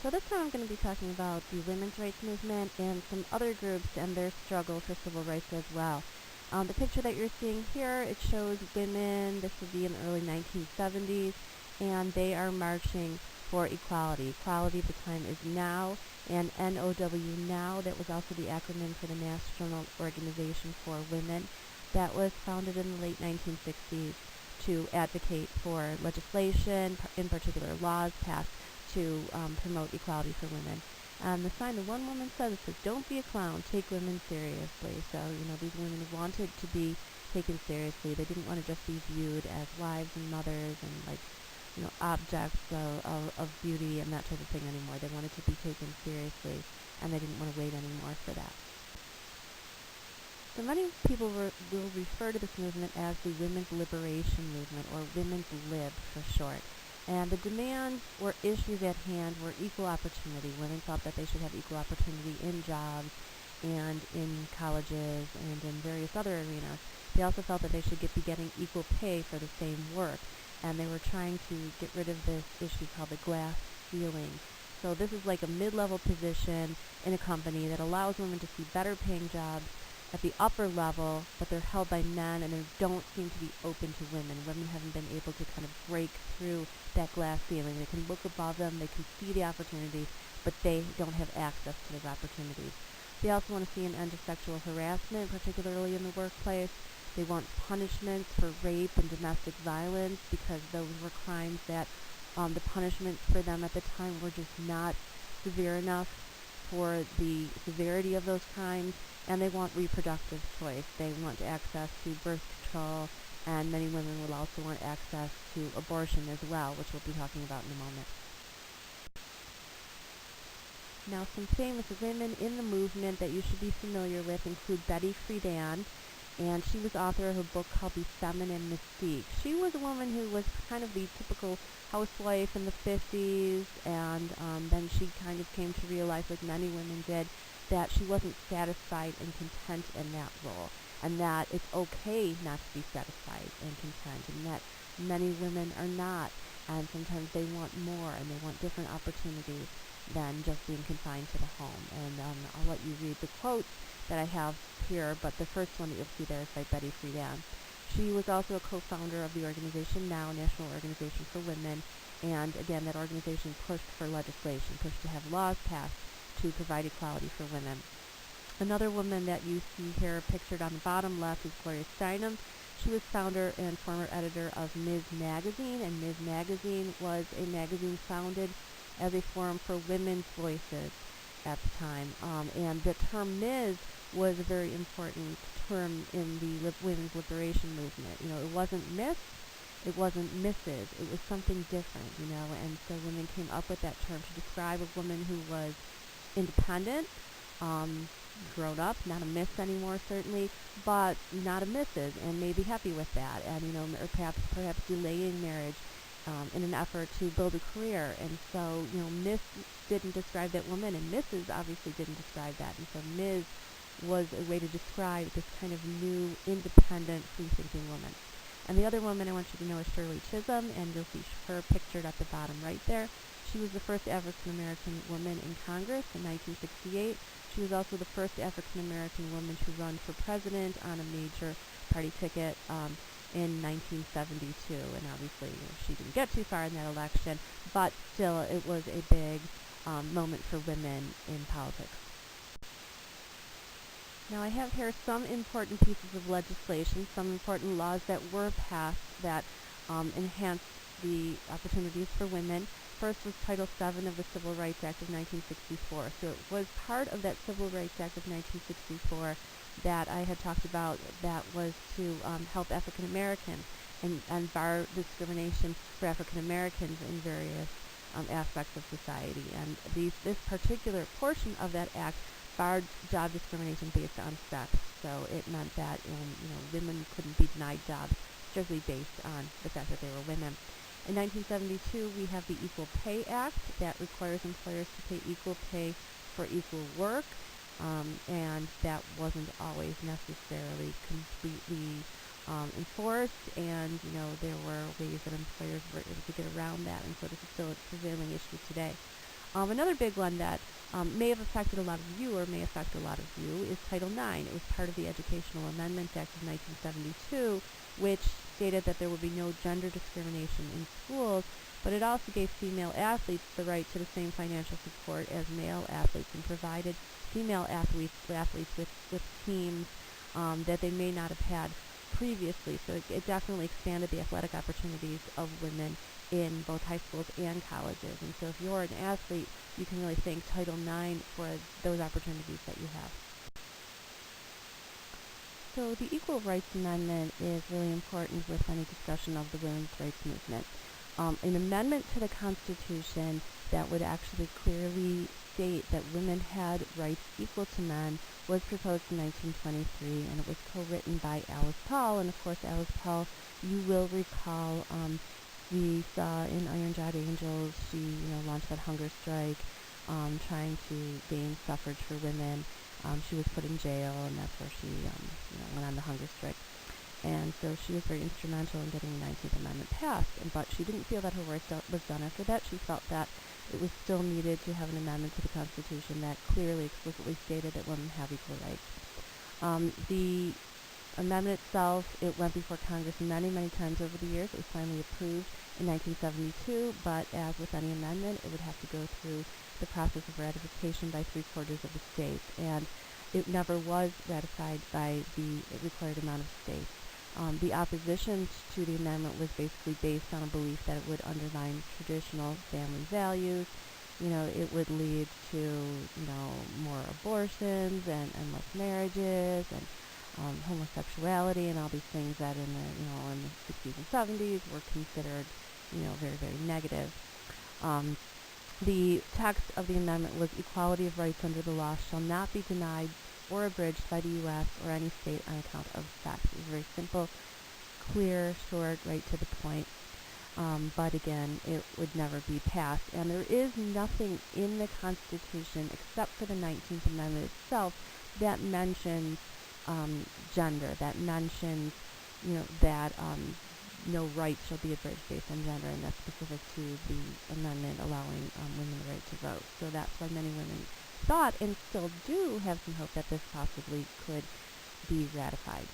So this time I'm going to be talking about the women's rights movement and some other groups and their struggle for civil rights as well. The picture that you're seeing here, it shows women, this would be in the early 1970s, and they are marching for equality. Equality at the time is NOW, and NOW NOW, that was also the acronym for the National Organization for Women. That was founded in the late 1960s to advocate for legislation, in particular laws passed to promote equality for women. And the sign that one woman says, it says, "Don't be a clown, take women seriously." So, these women wanted to be taken seriously. They didn't want to just be viewed as wives and mothers and objects of beauty and that type of thing anymore. They wanted to be taken seriously, and they didn't want to wait anymore for that. So many people will refer to this movement as the Women's Liberation Movement, or Women's Lib for short. And the demands or issues at hand were equal opportunity. Women felt that they should have equal opportunity in jobs and in colleges and in various other arenas. They also felt that they should be getting equal pay for the same work. And they were trying to get rid of this issue called the glass ceiling. So this is like a mid-level position in a company that allows women to see better paying jobs at the upper level, but they're held by men and they don't seem to be open to women. Women haven't been able to kind of break through that glass ceiling. They can look above them, they can see the opportunities, but they don't have access to those opportunities. They also want to see an end to sexual harassment, particularly in the workplace. They want punishments for rape and domestic violence because those were crimes that the punishments for them at the time were just not severe enough for the severity of those crimes. And they want reproductive choice. They want access to birth control, and many women will also want access to abortion as well, which we'll be talking about in a moment. Now, some famous women in the movement that you should be familiar with include Betty Friedan, and she was author of a book called The Feminine Mystique. She was a woman who was kind of the typical housewife in the 50s, and then she kind of came to realize, like many women did, that she wasn't satisfied and content in that role, and that it's okay not to be satisfied and content, and that many women are not, and sometimes they want more, and they want different opportunities than just being confined to the home. And I'll let you read the quotes that I have here, but the first one that you'll see there is by Betty Friedan. She was also a co-founder of the organization NOW, National Organization for Women, and again, that organization pushed for legislation, pushed to have laws passed to provide equality for women. Another woman that you see here pictured on the bottom left is Gloria Steinem. She was founder and former editor of Ms. Magazine, and Ms. Magazine was a magazine founded as a forum for women's voices at the time. And the term Ms. was a very important term in the women's liberation movement. It wasn't Miss, it wasn't Mrs., it was something different, and so women came up with that term to describe a woman who was independent, grown up, not a miss anymore certainly, but not a missus, and maybe happy with that, and or perhaps delaying marriage in an effort to build a career. And so Miss didn't describe that woman, and Mrs. obviously didn't describe that, and so Ms. was a way to describe this kind of new, independent, free-thinking woman. And the other woman I want you to know is Shirley Chisholm, and you'll see her pictured at the bottom right there. She was the first African-American woman in Congress in 1968. She was also the first African-American woman to run for president on a major party ticket in 1972. And obviously, she didn't get too far in that election, but still, it was a big moment for women in politics. Now, I have here some important pieces of legislation, some important laws that were passed that enhanced the opportunities for women. First was Title VII of the Civil Rights Act of 1964. So it was part of that Civil Rights Act of 1964 that I had talked about that was to help African Americans and bar discrimination for African Americans in various aspects of society. And this particular portion of that act barred job discrimination based on sex. So it meant that women couldn't be denied jobs strictly based on the fact that they were women. In 1972, we have the Equal Pay Act that requires employers to pay equal pay for equal work, and that wasn't always necessarily completely enforced, and there were ways that employers were able to get around that, and so this is still a prevailing issue today. Another big one that may have affected a lot of you or may affect a lot of you is Title IX. It was part of the Educational Amendments Act of 1972, which stated that there would be no gender discrimination in schools, but it also gave female athletes the right to the same financial support as male athletes and provided female athletes with teams that they may not have had previously. So it definitely expanded the athletic opportunities of women in both high schools and colleges. And so if you're an athlete, you can really thank Title IX for those opportunities that you have. So the Equal Rights Amendment is really important with any discussion of the women's rights movement. An amendment to the Constitution that would actually clearly state that women had rights equal to men was proposed in 1923, and it was co-written by Alice Paul. And of course, Alice Paul, you will recall, we saw in Iron Jawed Angels, she launched that hunger strike, trying to gain suffrage for women. She was put in jail, and that's where she went on the hunger strike. And so she was very instrumental in getting the 19th Amendment passed. But she didn't feel that her work was done after that. She felt that it was still needed to have an amendment to the Constitution that clearly, explicitly stated that women have equal rights. The amendment itself, it went before Congress many, many times over the years. It was finally approved in 1972, but as with any amendment, it would have to go through the process of ratification by 3/4 of the states, and it never was ratified by the required amount of states. The opposition to the amendment was basically based on a belief that it would undermine traditional family values. It would lead to, more abortions and less marriages and homosexuality and all these things that in the 60s and 70s were considered, very, very negative. The text of the amendment was equality of rights under the law shall not be denied or abridged by the U.S. or any state on account of sex. It was very simple, clear, short, right to the point. But again, it would never be passed. And there is nothing in the Constitution except for the 19th Amendment itself that mentions gender, that mentions, that no right shall be abridged based on gender, and that's specific to the amendment allowing women the right to vote. So that's why many women thought and still do have some hope that this possibly could be ratified.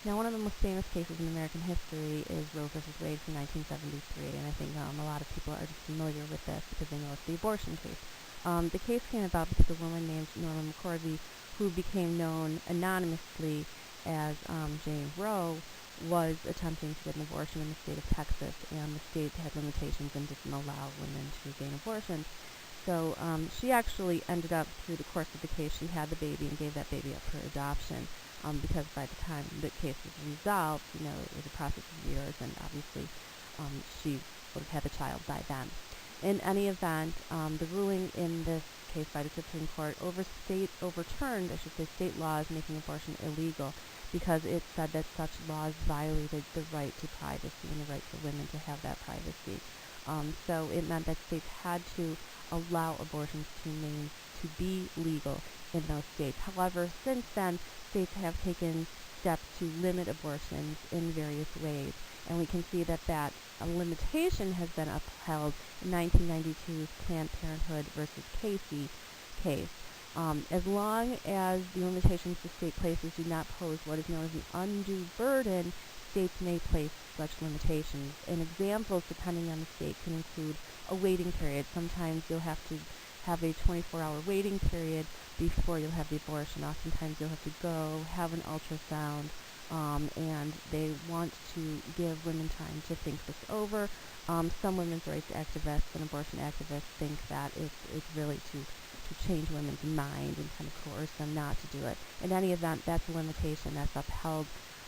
Now, one of the most famous cases in American history is Roe v. Wade from 1973, and I think a lot of people are just familiar with this because they know it's the abortion case. The case came about because a woman named Norma McCorvey, who became known anonymously as Jane Roe, was attempting to get an abortion in the state of Texas, and the state had limitations and didn't allow women to gain abortions. So she actually ended up, through the course of the case, she had the baby and gave that baby up for adoption, because by the time the case was resolved, it was a process of years, and obviously she would have had the child by then. In any event, the ruling in this case by the Supreme Court overturned state laws making abortion illegal, because it said that such laws violated the right to privacy and the right for women to have that privacy. So it meant that states had to allow abortions to be legal in those states. However, since then, states have taken steps to limit abortions in various ways, and we can see that a limitation has been upheld in 1992's Planned Parenthood versus Casey case. As long as the limitations the state places do not pose what is known as an undue burden, states may place such limitations. And examples, depending on the state, can include a waiting period. Sometimes you'll have to have a 24-hour waiting period before you'll have the abortion. Oftentimes you'll have to go have an ultrasound, and they want to give women time to think this over. Some women's rights activists and abortion activists think that it's really to change women's mind and kind of coerce them not to do it. In any event, that's a limitation that's upheld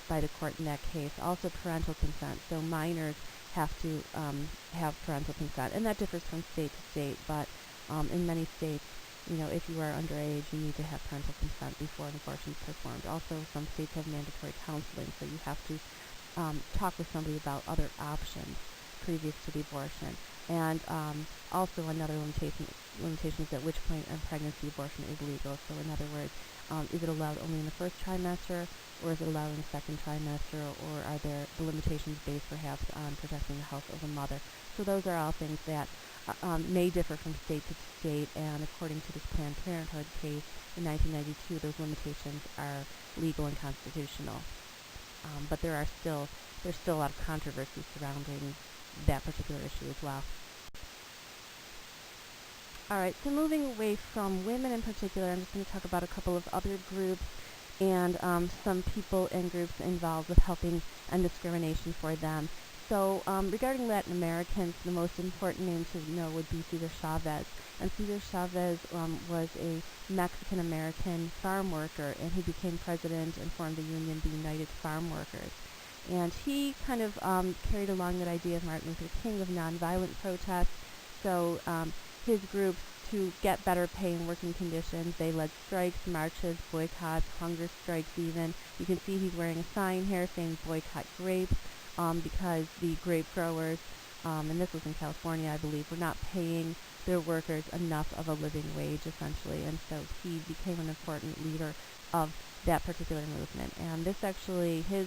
by the court in that case. Also, parental consent. So minors have to have parental consent, and that differs from state to state, but in many states, if you are underage, you need to have parental consent before an abortion is performed. Also, some states have mandatory counseling, so you have to talk with somebody about other options previous to the abortion. And also another limitation is at which point in pregnancy abortion is legal. So in other words, is it allowed only in the first trimester, or is it allowed in the second trimester, or are there the limitations based perhaps on protecting the health of the mother? So those are all things that may differ from state to state, and according to this Planned Parenthood case in 1992, those limitations are legal and constitutional. But there's still a lot of controversy surrounding that particular issue as well. All right, so moving away from women in particular, I'm just going to talk about a couple of other groups and some people and groups involved with helping end discrimination for them. So regarding Latin Americans, the most important name to know would be Cesar Chavez. And Cesar Chavez was a Mexican-American farm worker, and he became president and formed the union, the United Farm Workers. And he kind of carried along that idea of Martin Luther King of nonviolent protest. So his groups, to get better pay and working conditions, they led strikes, marches, boycotts, hunger strikes even. You can see he's wearing a sign here saying boycott grapes because the grape growers, and this was in California, I believe, were not paying their workers enough of a living wage, essentially. And so he became an important leader of that particular movement. And this actually, his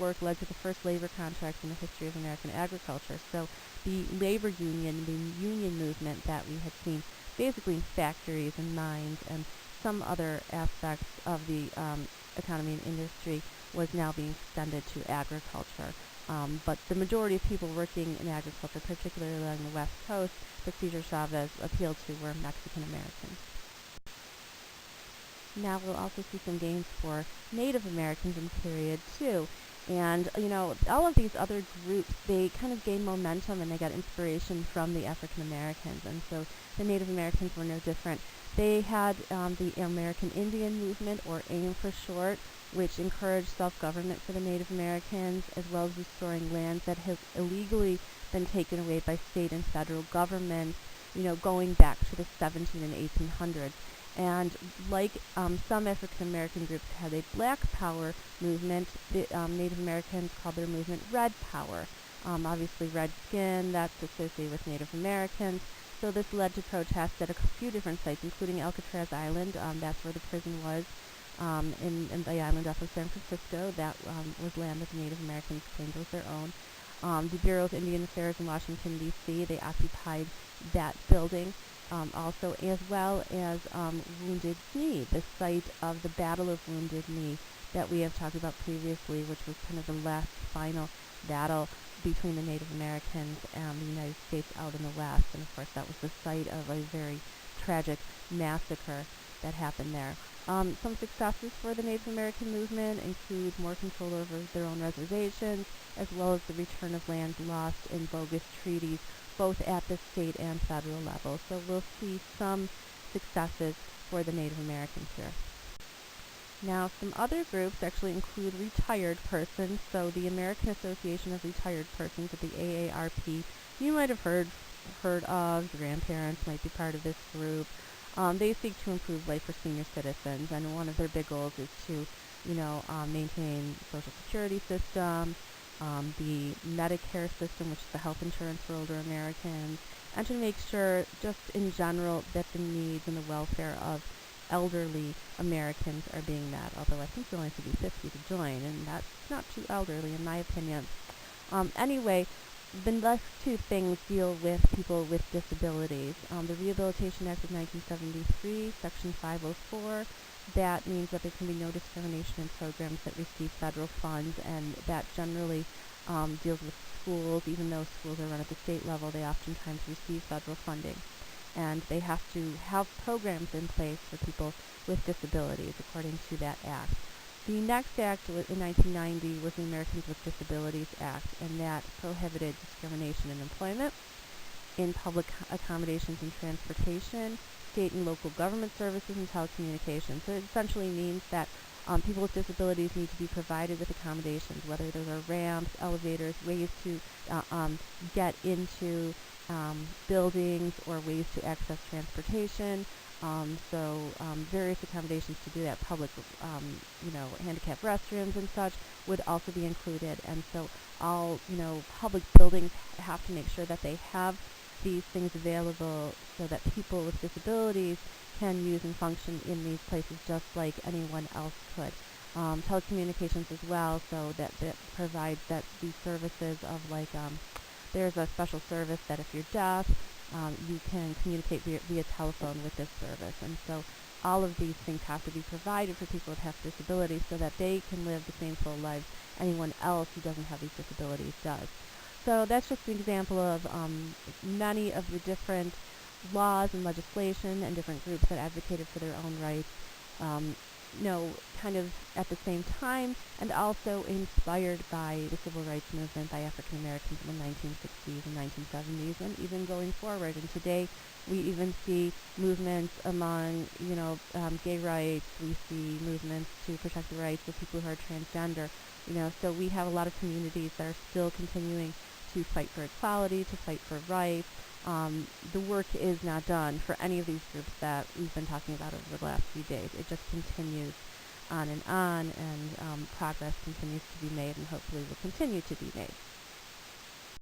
work led to the first labor contracts in the history of American agriculture. So the labor union, the union movement that we had seen basically in factories and mines and some other aspects of the economy and industry, was now being extended to agriculture. But the majority of people working in agriculture, particularly along the West Coast, that Cesar Chavez appealed to were Mexican Americans. Now we'll also see some gains for Native Americans in the period too. And, all of these other groups, they kind of gained momentum and they got inspiration from the African Americans. And so the Native Americans were no different. They had the American Indian movement, or AIM for short, which encouraged self-government for the Native Americans, as well as restoring lands that have illegally been taken away by state and federal governments, going back to the 17 and 1800s. And like some African American groups had a black power movement, the Native Americans called their movement Red Power. Obviously red skin, that's associated with Native Americans. So this led to protests at a few different sites, including Alcatraz Island. That's where the prison was, in the island off of San Francisco. That was land that the Native Americans claimed was their own. The Bureau of Indian Affairs in Washington, D.C., they occupied that building. Also, as well as Wounded Knee, the site of the Battle of Wounded Knee that we have talked about previously, which was kind of the last final battle between the Native Americans and the United States out in the West. And of course, that was the site of a very tragic massacre that happened there. Some successes for the Native American movement include more control over their own reservations, as well as the return of lands lost in bogus treaties, both at the state and federal level. So we'll see some successes for the Native Americans here. Now, some other groups actually include retired persons. So the American Association of Retired Persons, at the AARP, you might have heard of. Your grandparents might be part of this group. They seek to improve life for senior citizens, and one of their big goals is to, maintain Social Security system, the Medicare system, which is the health insurance for older Americans, and to make sure, just in general, that the needs and the welfare of elderly Americans are being met. Although I think you only have to be 50 to join, and that's not too elderly in my opinion. Anyway, the next two things deal with people with disabilities. The Rehabilitation Act of 1973, Section 504, that means that there can be no discrimination in programs that receive federal funds, and that generally deals with schools. Even though schools are run at the state level, they oftentimes receive federal funding. And they have to have programs in place for people with disabilities, according to that act. The next act in 1990 was the Americans with Disabilities Act, and that prohibited discrimination in employment, in public accommodations and transportation, state and local government services, and telecommunications. So it essentially means that people with disabilities need to be provided with accommodations, whether those are ramps, elevators, ways to get into buildings, or ways to access transportation. Various accommodations to do that. Public, handicapped restrooms and such would also be included. And so all, public buildings have to make sure that they have these things available so that people with disabilities can use and function in these places just like anyone else could. telecommunications as well, so that provides that these services of like there's a special service that if you're deaf, you can communicate via telephone with this service. And so all of these things have to be provided for people that have disabilities so that they can live the same full lives anyone else who doesn't have these disabilities does. So that's just an example of many of the different laws and legislation and different groups that advocated for their own rights, um, kind of at the same time, and also inspired by the civil rights movement by African Americans in the 1960s and 1970s, and even going forward. And today, we even see movements among, gay rights. We see movements to protect the rights of people who are transgender. So we have a lot of communities that are still continuing to fight for equality, to fight for rights. The work is not done for any of these groups that we've been talking about over the last few days. It just continues on, and progress continues to be made, and hopefully will continue to be made.